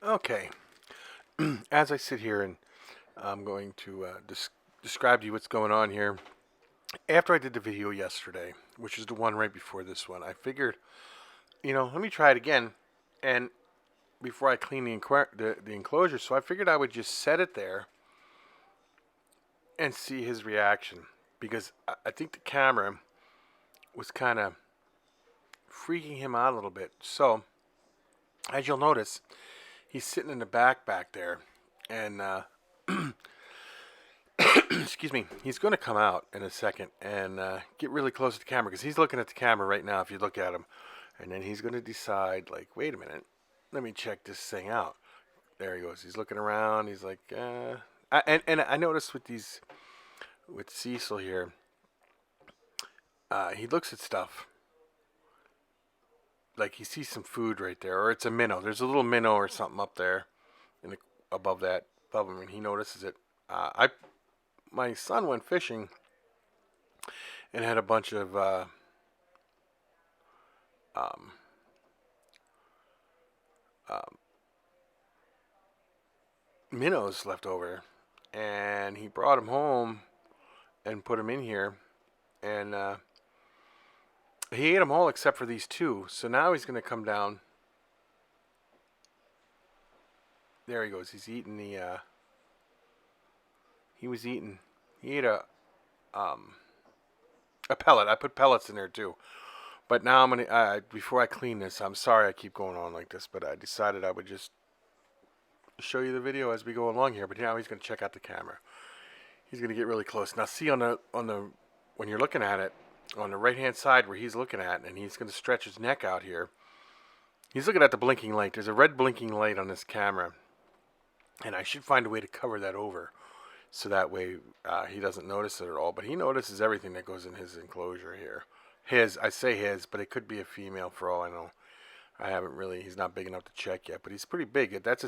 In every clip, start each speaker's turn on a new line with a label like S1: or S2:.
S1: Okay, as I sit here and I'm going to describe to you what's going on here. After I did the video yesterday, which is the one right before this one, I figured, let me try it again, and before I clean the enclosure, so I figured I would just set it there and see his reaction because I think the camera was kind of freaking him out a little bit. So, as you'll notice, he's sitting in the back there, and excuse me, he's going to come out in a second and get really close to the camera because he's looking at the camera right now if you look at him. And then he's going to decide, like, wait a minute, let me check this thing out. There he goes. He's looking around. He's like, and I noticed with Cecil here, he looks at stuff. Like he sees some food right there, or it's a minnow. There's a little minnow or something up there above him, and he notices it. My son went fishing and had a bunch of um, um, minnows left over, and he brought them home and put them in here, and he ate them all except for these two. So now he's going to come down. There he goes. He's eating the. He was eating. He ate a pellet. I put pellets in there too. But now I'm gonna. Before I clean this, I'm sorry I keep going on like this, but I decided I would just show you the video as we go along here. But now he's gonna check out the camera. He's gonna get really close. Now see on the when you're looking at it on the right hand side where he's looking at, and he's gonna stretch his neck out here. He's looking at the blinking light. There's a red blinking light on this camera, and I should find a way to cover that over, so that way he doesn't notice it at all. But he notices everything that goes in his enclosure here. I say his, but it could be a female for all I know. I haven't really. He's not big enough to check yet, but he's pretty big. That's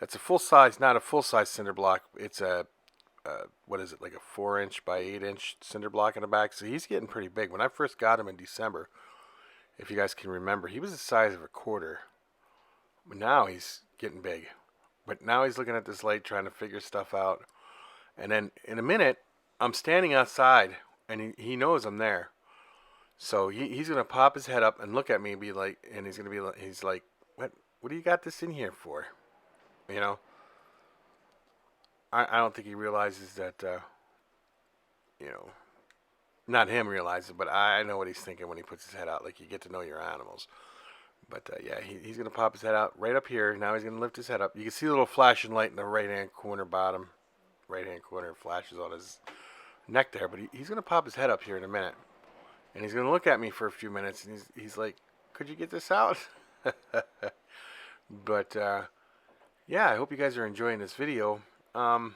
S1: a full size, not a full size cinder block. It's a what is it, like a 4-inch by 8-inch cinder block in the back. So he's getting pretty big. When I first got him in December, if you guys can remember, he was the size of a quarter. But now he's getting big. But now he's looking at this light, trying to figure stuff out. And then in a minute, I'm standing outside, and he knows I'm there. So he's gonna pop his head up and look at me and be like, and he's like, what do you got this in here for? You know, I don't think he realizes that, you know, not him realizes, but I know what he's thinking when he puts his head out. Like, you get to know your animals. But yeah, he's gonna pop his head out right up here. Now he's gonna lift his head up. You can see the little flashing light in the right hand corner bottom. Right hand corner flashes on his neck there, but he's gonna pop his head up here in a minute. And he's going to look at me for a few minutes, and he's like, could you get this out? But, yeah, I hope you guys are enjoying this video. I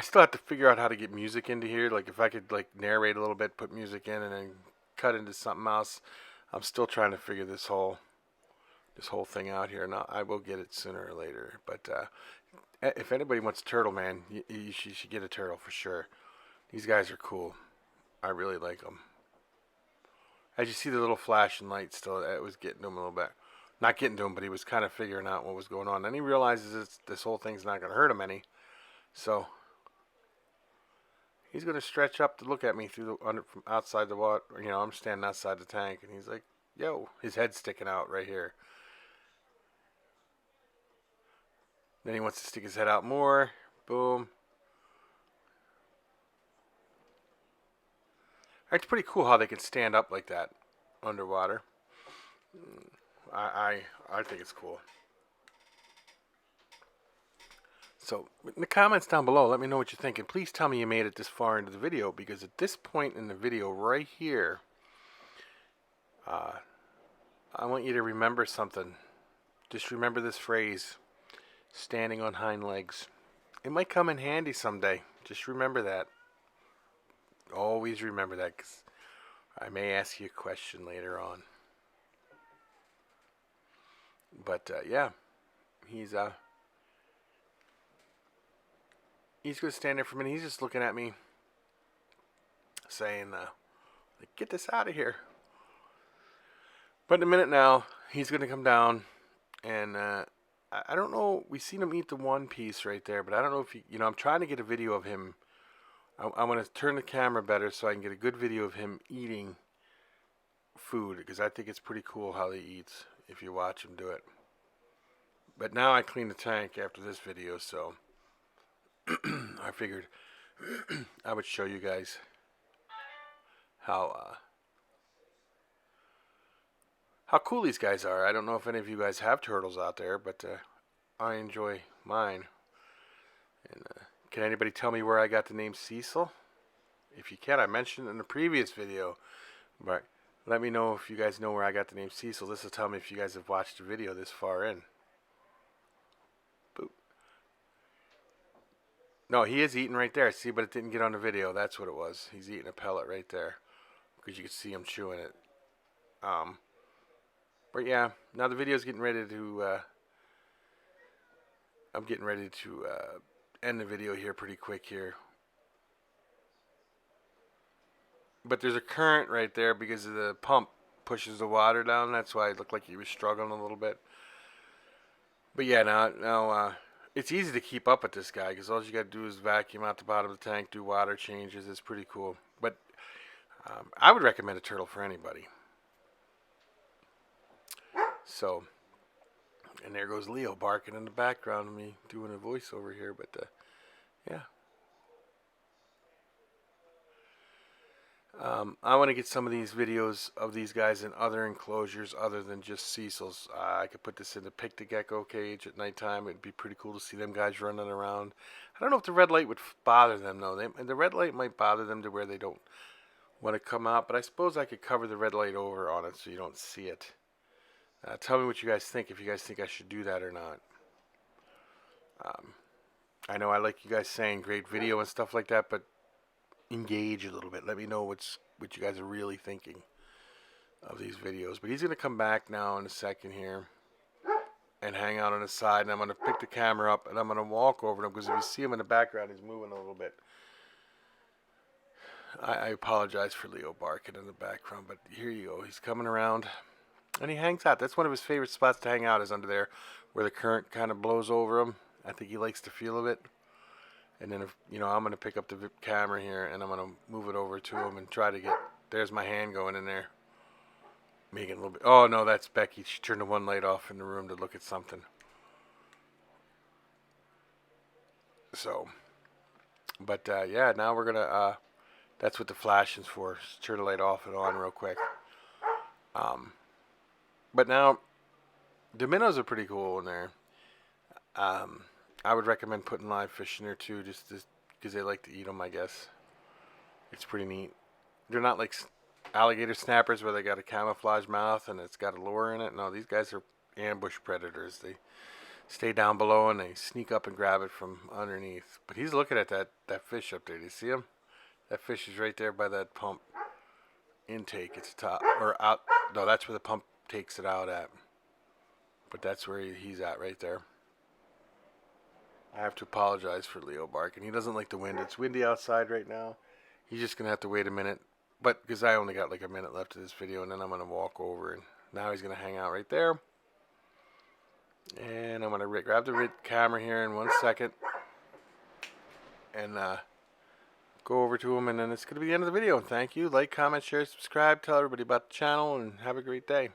S1: still have to figure out how to get music into here. Like, if I could, like, narrate a little bit, put music in, and then cut into something else. I'm still trying to figure this whole thing out here. Now, I will get it sooner or later. But if anybody wants a turtle, man, you should get a turtle for sure. These guys are cool. I really like them. As you see the little flashing light still, it was getting to him a little bit. Not getting to him, but he was kind of figuring out what was going on. Then he realizes this whole thing's not going to hurt him any. So he's going to stretch up to look at me from outside the water. You know, I'm standing outside the tank, and he's like, yo, his head's sticking out right here. Then he wants to stick his head out more. Boom. It's pretty cool how they can stand up like that underwater. I think it's cool. So in the comments down below, let me know what you think, and please tell me you made it this far into the video, because at this point in the video right here, I want you to remember something. Just remember this phrase: standing on hind legs. It might come in handy someday. Just remember that. Always remember that, because I may ask you a question later on. But yeah, he's going to stand there for a minute. He's just looking at me, saying, like, get this out of here. But in a minute now, he's going to come down and I don't know. We seen him eat the one piece right there, but I don't know if you know. I'm trying to get a video of him. I'm gonna turn the camera better so I can get a good video of him eating food, because I think it's pretty cool how he eats if you watch him do it. But now I cleaned the tank after this video, so I figured I would show you guys how cool these guys are. I don't know if any of you guys have turtles out there, but I enjoy mine. And can anybody tell me where I got the name Cecil? If you can, I mentioned it in the previous video, but let me know if you guys know where I got the name Cecil. This will tell me if you guys have watched the video this far in. Boop. No, he is eating right there. See, but it didn't get on the video. That's what it was. He's eating a pellet right there, because you can see him chewing it. But yeah, now the video's getting ready to. I'm getting ready to end the video here pretty quick here. But there's a current right there because of the pump pushes the water down. That's why it looked like he was struggling a little bit. But yeah, now it's easy to keep up with this guy, because all you got to do is vacuum out the bottom of the tank, do water changes. It's pretty cool. But I would recommend a turtle for anybody. So, and there goes Leo barking in the background of me doing a voiceover here. But yeah. I want to get some of these videos of these guys in other enclosures other than just Cecil's. I could put this in the pick the gecko cage at nighttime. It'd be pretty cool to see them guys running around. I don't know if the red light would bother them though. The red light might bother them to where they don't want to come out, but I suppose I could cover the red light over on it so you don't see it. Tell me what you guys think, if you guys think I should do that or not. I know I like you guys saying great video and stuff like that, but engage a little bit. Let me know what you guys are really thinking of these videos. But he's going to come back now in a second here and hang out on the side, and I'm going to pick the camera up and I'm going to walk over to him, because if you see him in the background, he's moving a little bit. I apologize for Leo barking in the background, but here you go. He's coming around and he hangs out. That's one of his favorite spots to hang out, is under there where the current kind of blows over him. I think he likes the feel of it. And then, if you know, I'm going to pick up the camera here and I'm going to move it over to him and try to get, there's my hand going in there. Making a little bit, oh no, that's Becky. She turned the one light off in the room to look at something. So, but yeah, now we're going to, that's what the flashing's for. Just turn the light off and on real quick. But now, the minnows are pretty cool in there. I would recommend putting live fish in there too, just because they like to eat them, I guess. It's pretty neat. They're not like alligator snappers where they got a camouflage mouth and it's got a lure in it. No, these guys are ambush predators. They stay down below and they sneak up and grab it from underneath. But he's looking at that fish up there. Do you see him? That fish is right there by that pump intake. It's top or out. No, that's where the pump takes it out at. But that's where he's at right there. I have to apologize for Leo barking. He doesn't like the wind. It's windy outside right now. He's just going to have to wait a minute. But because I only got like a minute left of this video, and then I'm going to walk over. And now he's going to hang out right there. And I'm going to grab the camera here in 1 second. And go over to him. And then it's going to be the end of the video. Thank you. Like, comment, share, subscribe. Tell everybody about the channel. And have a great day.